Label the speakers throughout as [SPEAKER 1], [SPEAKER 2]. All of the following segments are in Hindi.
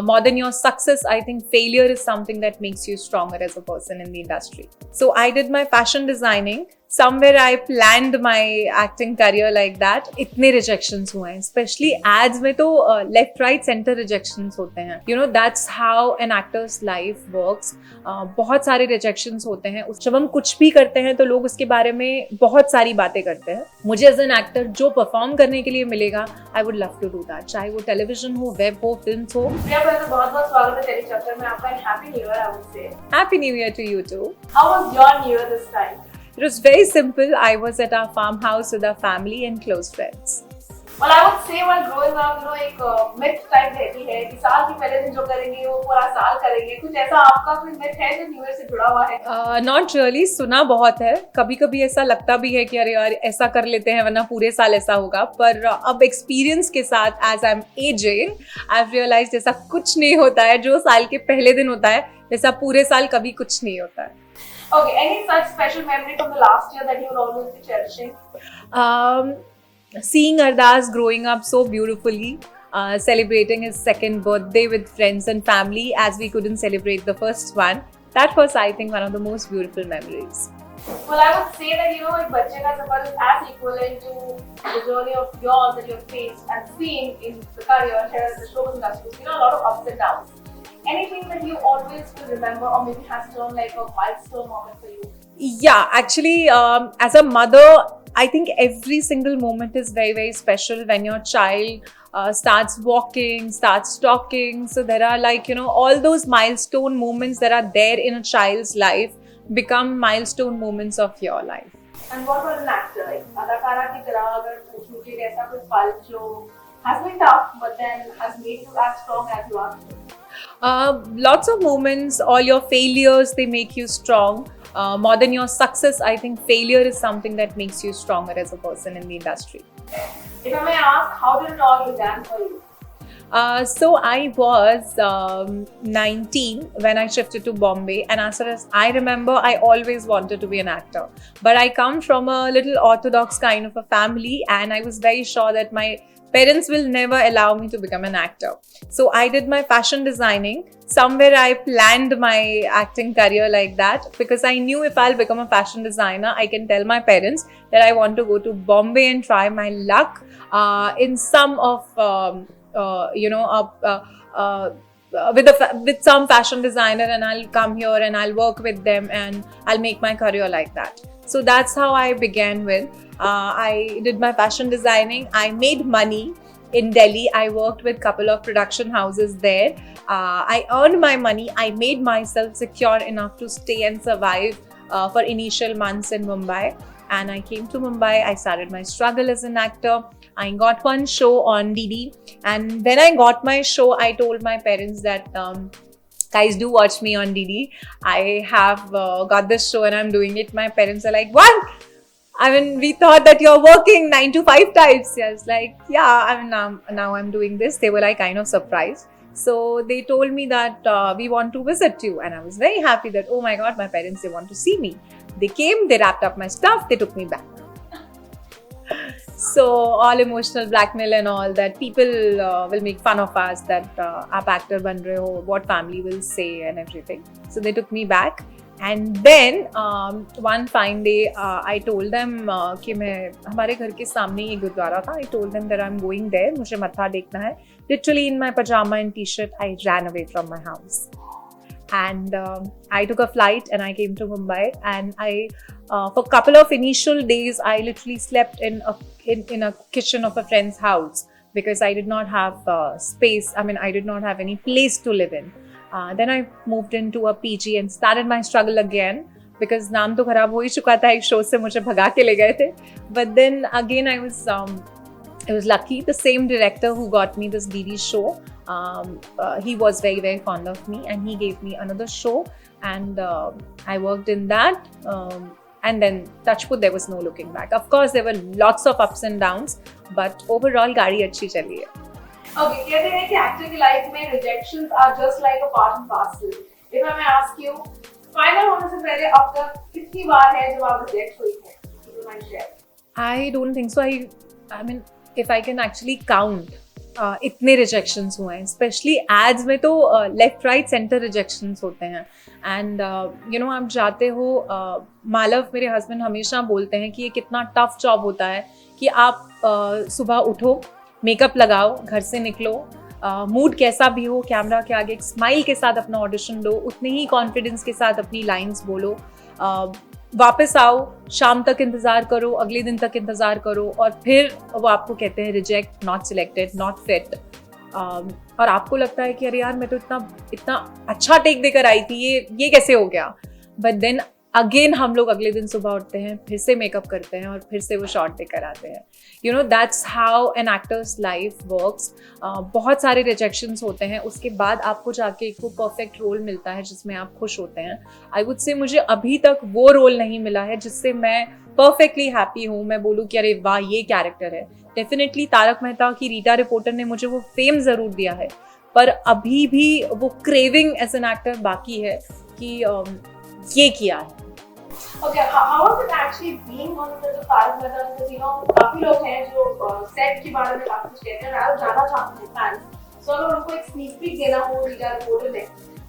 [SPEAKER 1] more than your success, I think failure is something that makes you stronger as a person in the industry. So I did my fashion designing. Somewhere I planned my acting career like that. इतने rejections हुए हैं, especially ads में तो left, right, center rejections होते हैं. You know, that's how an actor's life works. बहुत सारे rejections होते हैं. जब हम कुछ भी करते हैं तो लोग उसके बारे में बहुत सारी बातें करते हैं. मुझे as an actor जो perform करने के लिए मिलेगा, I would love to do that. चाहे वो television हो, web हो, films हो.
[SPEAKER 2] प्रिया, पहले तो बहुत-बहुत स्वागत है तेरे चैप्टर में आपका. Happy New Year, I would say.
[SPEAKER 1] Happy New Year to you too.
[SPEAKER 2] How was your New Year this time?
[SPEAKER 1] It was very simple. I was at our farmhouse with our family and close friends.
[SPEAKER 2] Well, I would say while growing up, you know, एक myth type रहती है कि साल के पहले दिन जो करेंगे वो पूरा साल करेंगे. कुछ ऐसा आपका कोई myth है जो न्यू ईयर से जुड़ा हुआ है?
[SPEAKER 1] Not really. सुना बहुत है. कभी-कभी ऐसा लगता भी है कि अरे यार ऐसा कर लेते हैं वरना पूरे साल ऐसा होगा. पर अब एक्सपीरियंस के साथ as I'm aging, I've realized ऐसा कुछ नहीं होता है. जो साल के पहले दिन होता है वैसा पूरे साल कभी कुछ नहीं होता है.
[SPEAKER 2] Okay, any such special memory from the last year that you will always be cherishing?
[SPEAKER 1] Seeing Ardas growing up so beautifully, celebrating his second birthday with friends and family as we couldn't celebrate the first one. That was, I think, one of the most beautiful memories.
[SPEAKER 2] Well, I would say that, you know, एक बच्चे का सफर is as equivalent to the journey of yours that you've faced and seen in the career here at the show industry. You know, a lot of ups and downs. Anything that you always will remember or maybe has turned like a milestone moment for you?
[SPEAKER 1] Yeah, actually, as a mother, I think every single moment is very, very special when your child starts walking, starts talking. So there are like, you know, all those milestone moments that are there in a child's life become milestone moments of your life.
[SPEAKER 2] And what about an actor? Like, अदाकारा की तरह अगर पूछूं कि ऐसा कोई पल जो has been tough but then has made you as strong as you are?
[SPEAKER 1] Lots of moments, all your failures, they make you strong. More than your success, I think failure is something that makes you stronger as a person in the industry.
[SPEAKER 2] If I may ask, how did it all began for you?
[SPEAKER 1] So I was 19 when I shifted to Bombay, and as far as I remember, I always wanted to be an actor. But I come from a little orthodox kind of a family, and I was very sure that my parents will never allow me to become an actor. So I did my fashion designing. Somewhere I planned my acting career like that because I knew if I'll become a fashion designer, I can tell my parents that I want to go to Bombay and try my luck in some of, with some fashion designer, and I'll come here and I'll work with them and I'll make my career like that. So that's how I began with. I did my fashion designing. I made money in Delhi. I worked with a couple of production houses there. I earned my money. I made myself secure enough to stay and survive for initial months in Mumbai. And I came to Mumbai. I started my struggle as an actor. I got one show on DD. And when I got my show, I told my parents that guys, do watch me on DD. I have got this show and I'm doing it. My parents are like, what? I mean, we thought that you're working 9 to 5 types. Yeah, I was like, yeah, I mean, now I'm doing this. They were like kind of surprised. So they told me that we want to visit you. And I was very happy that, oh my God, my parents, they want to see me. They came, they wrapped up my stuff, they took me back. So all emotional blackmail and all that, people will make fun of us that aap actor ban rahe ho, what family will say and everything. So they took me back. And then one fine day, I told them कि मैं हमारे घर के सामने ही गुरुद्वारा था. I told them that I'm going there. मुझे मत्था टेकना है. Literally in my pajama and t-shirt, I ran away from my house. And I took a flight and I came to Mumbai. And I, for a couple of initial days, I literally slept in a kitchen of a friend's house because I did not have space. I mean, I did not have any place to live in. Then I moved into a PG and started my struggle again because नाम तो खराब हो ही चुका था एक शो से मुझे भगा के ले गए थे. But then again I was lucky. The same director who got me this DD show, he was very, very fond of me and he gave me another show and I worked in that. And then touchwood, there was no looking back. Of course, there were lots of ups and downs, but overall गाड़ी अच्छी चली है.
[SPEAKER 2] Okay, कहते हैं कि एक्टर की लाइफ में rejections are just like a part and parcel. If I may ask you, final होने से पहले अब तक कितनी बार है जब आप reject हुई हैं? You might share.
[SPEAKER 1] I don't think so. I mean, if I can actually count, इतने रिजेक्शंस हुए हैं, स्पेशली एड्स में तो लेफ्ट राइट सेंटर रिजेक्शंस होते हैं. एंड आप जाते हो, मालव मेरे हस्बैंड हमेशा बोलते हैं कि ये कितना टफ जॉब होता है कि आप सुबह उठो, मेकअप लगाओ, घर से निकलो, मूड कैसा भी हो, कैमरा के आगे एक स्माइल के साथ अपना ऑडिशन दो, उतने ही कॉन्फिडेंस के साथ अपनी लाइंस बोलो, वापस आओ, शाम तक इंतज़ार करो, अगले दिन तक इंतज़ार करो, और फिर वो आपको कहते हैं reject, not selected, not fit. और आपको लगता है कि अरे यार मैं तो इतना अच्छा टेक देकर आई थी, ये कैसे हो गया. बट देन अगेन हम लोग अगले दिन सुबह उठते हैं, फिर से मेकअप करते हैं और फिर से वो शॉट देकर आते हैं. That's how an actors life works. बहुत सारे रिजेक्शंस होते हैं, उसके बाद आपको जाके एक वो परफेक्ट रोल मिलता है जिसमें आप खुश होते हैं. आई वुड से मुझे अभी तक वो रोल नहीं मिला है जिससे मैं परफेक्टली हैप्पी हूँ, मैं बोलूँ कि अरे वाह ये कैरेक्टर है. डेफिनेटली तारक मेहता की रीटा रिपोर्टर ने मुझे वो फेम ज़रूर दिया है, पर अभी भी वो क्रेविंग एज एन एक्टर बाकी है कि ये किया है.
[SPEAKER 2] Okay, how was it actually being on the Tarak Mehta? Because काफी लोग हैं जो सेट के बारे में काफी कुछ कहते हैं, और जाना चाहते हैं फैंस. सो अगर उनको एक स्नीक पीक देना हो रीटा रिपोर्टर ने,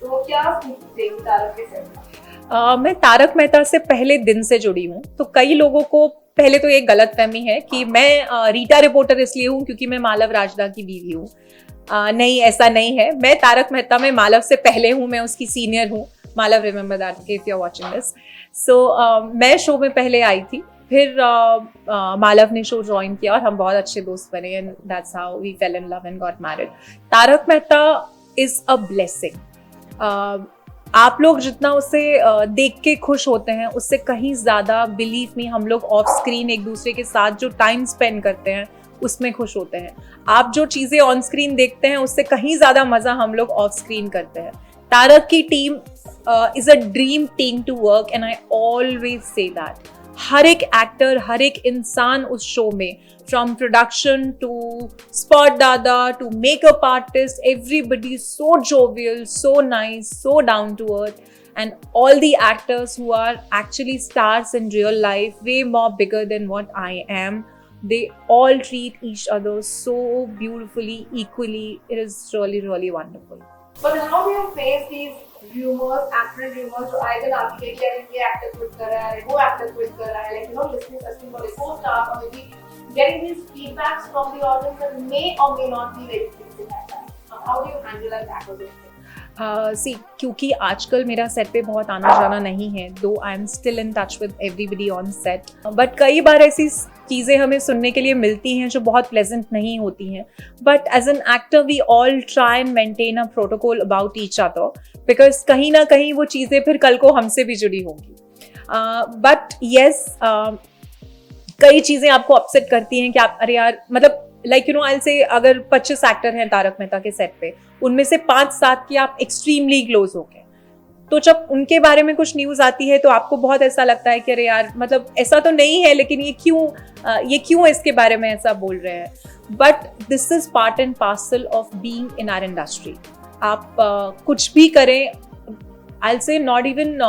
[SPEAKER 2] तो वो क्या स्नीक पीक देगी तारक के सेट का?
[SPEAKER 1] मैं तारक मेहता से पहले दिन से जुड़ी हूँ, तो कई लोगों को पहले तो एक गलत फहमी है कि मैं रीटा रिपोर्टर इसलिए हूँ क्योंकि मैं मालव राजदा की बीवी हूँ. नहीं, ऐसा नहीं है. मैं तारक मेहता में मालव से पहले हूँ, मैं उसकी सीनियर हूँ. Malav remember that if you are watching this. So मैं शो में पहले आई थी, फिर मालव ने शो ज्वाइन किया और हम बहुत अच्छे दोस्त बने, and that's how we fell in love and got married. Tarak Mehta is a blessing. आप लोग जितना उसे देख के खुश होते हैं, उससे कहीं ज़्यादा, बिलीव मी, हम लोग ऑफ स्क्रीन एक दूसरे के साथ जो टाइम स्पेंड करते हैं उसमें खुश होते हैं. आप जो चीज़ें ऑन स्क्रीन देखते हैं उससे कहीं ज़्यादा मज़ा हम लोग ऑफ स्क्रीन करते हैं. तारक की team is a dream team to work, and I always say that. हर एक एक्टर, हर एक इंसान उस शो में, from production to spot dada to makeup artist, everybody so jovial, so nice, so down to earth, and all the actors who are actually stars in real life, way more bigger than what I am, they all treat each other so beautifully, equally. It is really, really wonderful.
[SPEAKER 2] But then how do you face these rumors, actor rumors, जो आए दिन आपके कि यार ये actor quit कर रहा है, वो actor quit कर रहा है, like listening for the co-star, or maybe getting these feedbacks from the audience that may or may not be very pleasing at times. How do you handle and tackle those things?
[SPEAKER 1] क्योंकि आजकल मेरा सेट पे बहुत आना जाना नहीं है, दो I am still in touch with everybody on set, but कई बार ऐसी चीज़ें हमें सुनने के लिए मिलती हैं जो बहुत प्लेजेंट नहीं होती हैं. But as an actor we all try and maintain a protocol about each other, because कहीं ना कहीं वो चीज़ें फिर कल को हमसे भी जुड़ी होंगी. बट येस, कई चीज़ें आपको अपसेट करती हैं कि आप, अरे यार, मतलब आई से अगर 25 एक्टर हैं तारक मेहता के सेट पे, उनमें से 5-7 की आप एक्सट्रीमली क्लोज हो गए, तो जब उनके बारे में कुछ न्यूज़ आती है तो आपको बहुत ऐसा लगता है कि अरे यार, मतलब ऐसा तो नहीं है, लेकिन ये क्यों इसके बारे में ऐसा बोल रहे हैं. But this is part and parcel of being in our industry. आप कुछ भी करें, I say not even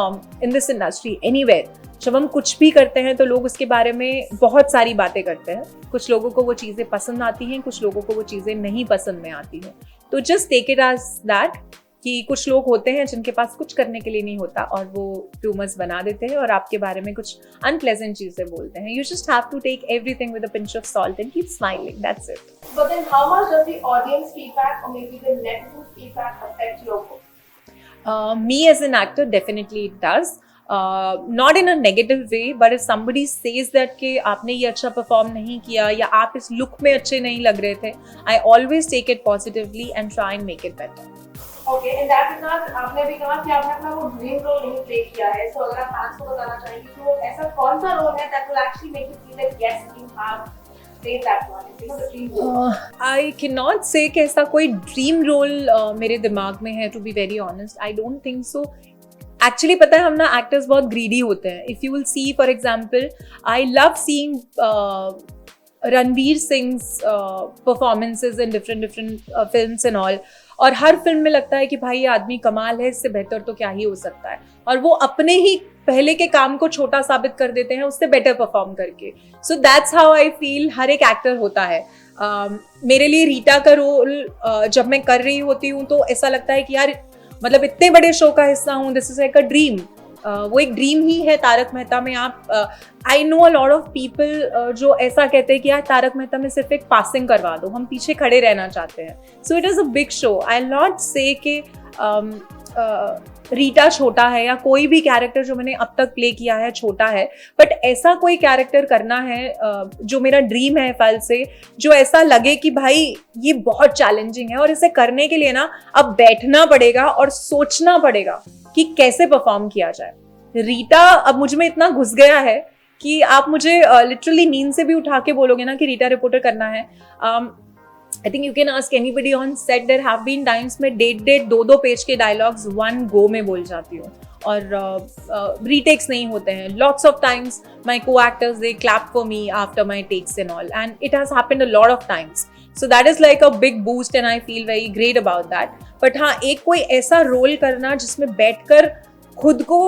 [SPEAKER 1] in this industry, anywhere, जब हम कुछ भी करते हैं तो लोग उसके बारे में बहुत सारी बातें करते हैं. कुछ लोगों को वो चीज़ें पसंद आती हैं, कुछ लोगों को वो चीज़ें नहीं पसंद में आती हैं. तो just take it as that कि कुछ लोग होते हैं जिनके पास कुछ करने के लिए नहीं होता और वो रूमर्स बना देते हैं और आपके बारे में कुछ अनप्लेजेंट चीज़ें बोलते हैं. You just have to take everything with a pinch of salt and keep smiling. That's it.
[SPEAKER 2] But then how much does the audience feedback or maybe the netizens feedback affect your work?
[SPEAKER 1] Me as an actor, definitely it does. Not in a negative way, but if somebody says that कि आपने ये अच्छा परफॉर्म नहीं किया या आप इस लुक में अच्छे नहीं लग रहे थे, I always take it positively and try and make it better.
[SPEAKER 2] Okay, in that regard, आपने भी कहा कि आपने अपना वो ड्रीम रोल नहीं प्ले किया है, so अगर आप फैंस को बताना चाहेंगे कि वो ऐसा कौन सा रोल है that will actually make you feel that yes, you have played that one, the dream role.
[SPEAKER 1] I cannot say कि ऐसा कोई ड्रीम रोल मेरे दिमाग में है, to be very honest. I don't think so. Actually पता है, हम ना एक्टर्स बहुत ग्रीडी होते हैं. If you will see, for example, I love seeing Ranveer sings performances in different films and all. और हर फिल्म में लगता है कि भाई ये आदमी कमाल है, इससे बेहतर तो क्या ही हो सकता है, और वो अपने ही पहले के काम को छोटा साबित कर देते हैं उससे बेटर परफॉर्म करके. So that's how I feel हर एक एक्टर होता है. मेरे लिए रीटा का रोल जब मैं कर रही होती हूँ तो ऐसा लगता है कि यार मतलब इतने बड़े शो का हिस्सा हूँ, this is like a dream. वो एक ड्रीम ही है तारक मेहता में. आप I know a lot of people जो ऐसा कहते हैं कि यार तारक मेहता में सिर्फ एक पासिंग करवा दो, हम पीछे खड़े रहना चाहते हैं. So it is a big show. I not से कि रीटा छोटा है या कोई भी कैरेक्टर जो मैंने अब तक प्ले किया है छोटा है, बट ऐसा कोई कैरेक्टर करना है जो मेरा ड्रीम है फल से, जो ऐसा लगे कि भाई ये बहुत चैलेंजिंग है और इसे करने के लिए ना अब बैठना पड़ेगा और सोचना पड़ेगा कि कैसे परफॉर्म किया जाए. रीटा अब मुझ में इतना घुस गया है कि आप मुझे लिटरली नींद से भी उठा के बोलोगे ना कि रीटा रिपोर्टर करना है. I think you can ask anybody on set. There have been times में 1.5-2 पेज के डायलॉग्स 1 गो में बोल जाती हूँ और रीटेक्स नहीं होते हैं. लॉट्स ऑफ टाइम्स माई को actors they clap for me after my takes and all, and it has happened a lot of times. So that is like a big boost and I feel very great about that. But हाँ, एक कोई ऐसा रोल करना जिसमें बैठकर खुद को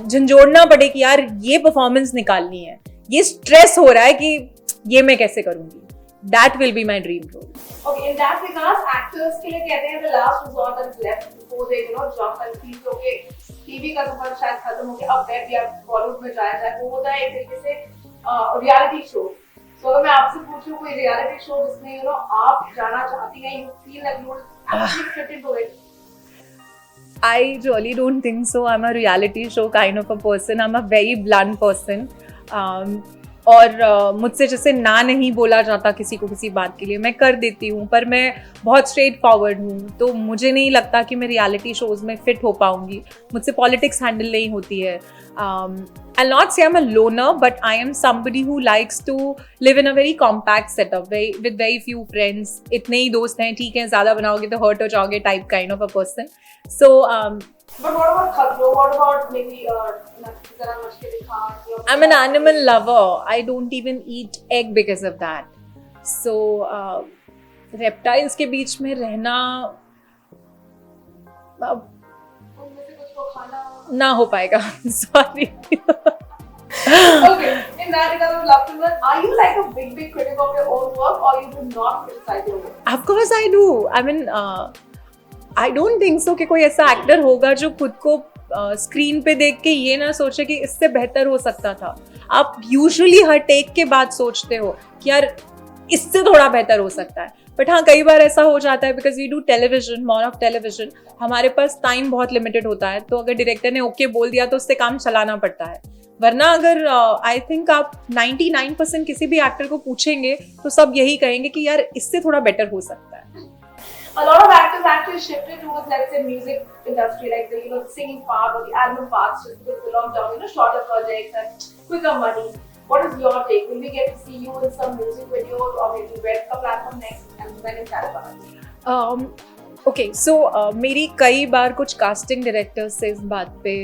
[SPEAKER 1] झंझोड़ना पड़े कि यार ये परफॉर्मेंस निकालनी है, ये स्ट्रेस हो रहा है कि ये मैं कैसे करूंगी, that will be my dream role.
[SPEAKER 2] Okay, in that regards, actors के लिए कहते हैं the last resort that is left before they jump and feel कि okay, टीवी का सफर शायद खत्म हो गया, अब वेब या बॉलीवुड में जाया जाए, वो होता है एक तरीके से रियलिटी शो. तो अगर मैं आपसे पूछूं कोई रियलिटी शो जिसमें आप जाना चाहती हैं, you feel like you will actually fit into it.
[SPEAKER 1] I really don't think so. I'm a reality show kind of a person. I'm a very blunt person. और मुझसे जैसे ना नहीं बोला जाता किसी को किसी बात के लिए, मैं कर देती हूँ, पर मैं बहुत स्ट्रेट फॉरवर्ड हूँ, तो मुझे नहीं लगता कि मैं रियलिटी शोज़ में फिट हो पाऊँगी. मुझसे पॉलिटिक्स हैंडल नहीं होती है. I'll not say I'm a loner, but I am somebody who likes to live in a very compact setup, with very few friends. इतने ही दोस्त हैं, ठीक है, ज़्यादा बनाओगे तो हर्ट हो जाओगे, type kind of a person. So
[SPEAKER 2] but what about khadro? What about maybe zara mashkil khan?
[SPEAKER 1] I'm an animal lover. I don't even eat egg because of that. So reptiles के बीच में रहना ना हो पाएगा. Sorry.
[SPEAKER 2] Okay, in that regard, I would love to know, are you like a big critic of your own work, or you do not criticize your work?
[SPEAKER 1] Of course I do. I mean, I don't think so कि कोई ऐसा एक्टर होगा जो खुद को स्क्रीन पे देख के ये ना सोचे कि इससे बेहतर हो सकता था. आप यूजुअली हर टेक के बाद सोचते हो कि यार इससे थोड़ा बेहतर हो सकता है. बट हाँ, कई बार ऐसा हो जाता है because we do television, more of television, हमारे पास टाइम बहुत लिमिटेड होता है. तो अगर डायरेक्टर ने ओके बोल दिया तो उससे काम चलाना पड़ता है. वरना अगर आई थिंक आप 99% किसी भी एक्टर को पूछेंगे तो सब यही कहेंगे कि यार इससे थोड़ा बेटर हो सकता है.
[SPEAKER 2] A lot of actors actually shifted towards, let's say, music industry, like the singing part or the album parts, just because they love down, shorter projects and quicker money. What is your take? Will we get to see you in some music videos or maybe Red Ka platform next, and when is that coming?
[SPEAKER 1] Okay, so मेरी कई बार कुछ कास्टिंग डायरेक्टर से इस बात पे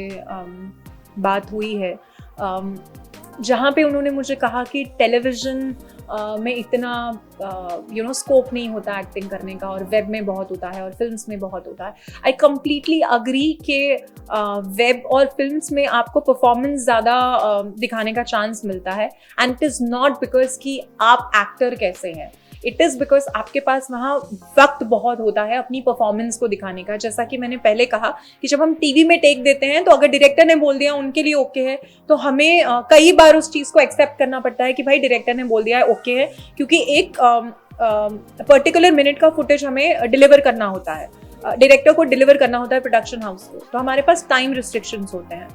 [SPEAKER 1] बात हुई है, जहाँ पे उन्होंने मुझे कहा कि टेलीविज़न में इतना स्कोप नहीं होता एक्टिंग करने का, और वेब में बहुत होता है और फिल्म्स में बहुत होता है. आई कम्प्लीटली अग्री कि वेब और फिल्म्स में आपको परफॉर्मेंस ज़्यादा दिखाने का चांस मिलता है. And it is not because कि आप एक्टर कैसे हैं, इट इज़ बिकॉज आपके पास वहाँ वक्त बहुत होता है अपनी परफॉर्मेंस को दिखाने का. जैसा कि मैंने पहले कहा कि जब हम टीवी में टेक देते हैं तो अगर डायरेक्टर ने बोल दिया उनके लिए ओके है, तो हमें कई बार उस चीज़ को एक्सेप्ट करना पड़ता है कि भाई डायरेक्टर ने बोल दिया है ओके है, क्योंकि एक पर्टिकुलर मिनट का फुटेज हमें डिलीवर करना होता है, डायरेक्टर को डिलीवर करना होता है प्रोडक्शन हाउस को, तो हमारे पास टाइम रिस्ट्रिक्शंस होते हैं.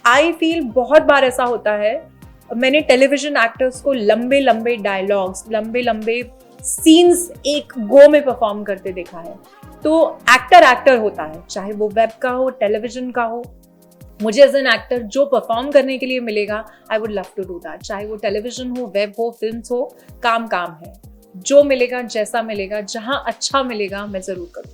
[SPEAKER 1] आई फील बहुत बार ऐसा होता है, मैंने टेलीविजन एक्टर्स को लंबे लंबे डायलॉग्स, लंबे लंबे सीन्स एक गो में परफॉर्म करते देखा है. तो एक्टर होता है, चाहे वो वेब का हो, टेलीविजन का हो. मुझे एज एन एक्टर जो परफॉर्म करने के लिए मिलेगा, I would love to do that. चाहे वो टेलीविजन हो, वेब हो, फिल्म हो, काम है. जो मिलेगा, जैसा मिलेगा, जहाँ अच्छा मिलेगा, मैं जरूर करूँ.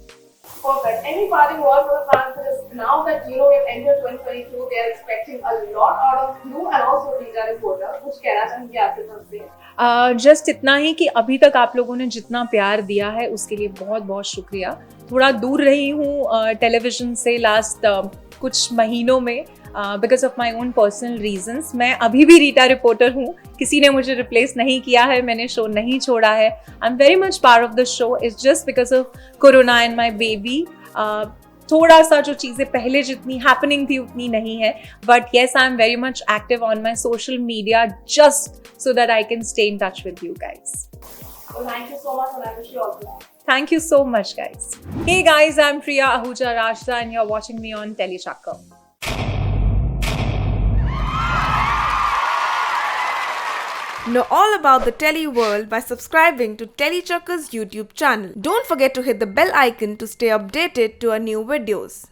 [SPEAKER 2] Perfect. Any parting words for the fans for this now that you know we've entered 2022, they are expecting a lot out of you and also Rita reporter. कुछ कहना चाहेंगे आपके तरफ से?
[SPEAKER 1] जस्ट इतना ही कि अभी तक आप लोगों ने जितना प्यार दिया है उसके लिए बहुत बहुत शुक्रिया. थोड़ा दूर रही हूँ टेलीविजन से लास्ट कुछ महीनों में because of my own personal reasons. मैं अभी भी रीटा रिपोर्टर हूँ, किसी ने मुझे रिप्लेस नहीं किया है, मैंने शो नहीं छोड़ा है. I am very much part of the show. It's just because of corona and my baby. थोड़ा सा जो चीज़ें पहले जितनी हैपनिंग थी उतनी नहीं है. But yes, I am very much active on my social media just so that I can stay in touch with you guys.
[SPEAKER 2] Well, thank you so much and I wish you all the best.
[SPEAKER 1] Thank you so much, guys. Hey guys, I'm Priya Ahuja Rajda and you're watching me on Telechakra.
[SPEAKER 3] Know all about the Tele world by subscribing to Telechakra's YouTube channel. Don't forget to hit the bell icon to stay updated to our new videos.